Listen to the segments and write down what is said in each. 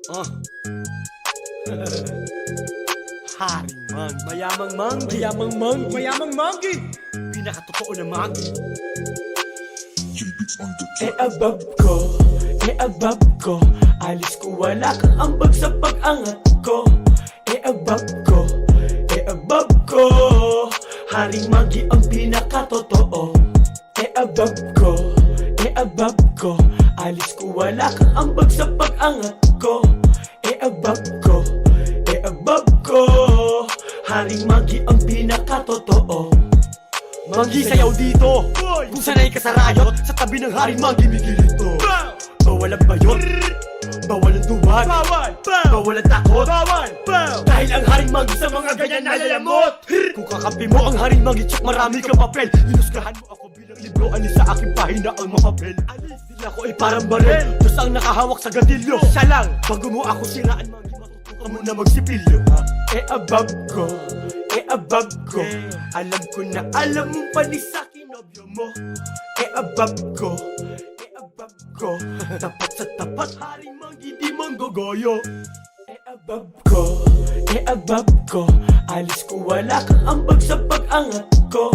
Haring Manggi. Mayamang Manggi. Mayamang Manggi. Mayamang Manggi. Pinakatotoo na Manggi. Abab ko, alis ko wala kang ambag sa pag-angat ko. Abab ko, Haring Manggi ang pinakatotoo. Abab ko, alis ko wala kang ambag sa pag-angat ko. Abab ko, Haring Manggi ang pinakatotoo. Manggi, sayaw dito. Kung sanay ka sa rayot, sa tabi ng Haring Manggi migilito. Bawal ang bayot, bawal ang duwag, bawal ang takot, dahil ang Haring Manggi sa mga ganyan nalalamot. Kung kakampi mo ang Haring Manggi, check marami kang papel. Hinusgahan mo ako bilang libro, alis sa aking pahina ang mapapel. Alis, di ako ay parang baril, Diyos ang nakahawak sa gatilyo. Siya lang, bago mo ako siraan Manggi, matutukan mo na magsipilyo. Abab ko, alam ko na alam mong panis sa kinobyo mo. Abab ko, tapat sa tapat, Haring Manggi di manggogoyo. Abab ko, alis ko wala kang ambag sa pag-angat ko.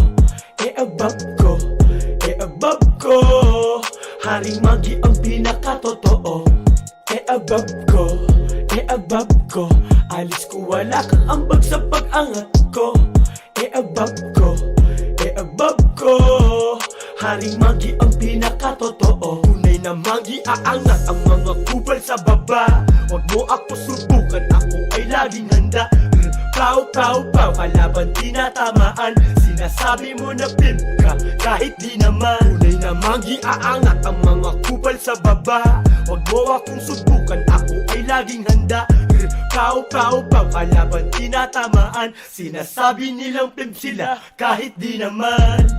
Abab ko, Haring Manggi ang pinakatotoo. Abab ko, alis ko wala kang ambag sa pag-angat ko. Abab ko, Haring Manggi ang pinakatotoo. Tunay na Manggi aangat ang mga kupal sa baba. Huwag mo ako subukan, ako ay laging handa. Pow, kalaban tinatamaan. Sinasabi mo na pimp ka, kahit di naman. Tunay na Manggi aangat ang mga kupal sa baba. Huwag mo akong subukan, ako ay laging handa. Pow, kalaban tinatamaan. Sinasabi nilang pimp sila, kahit di naman.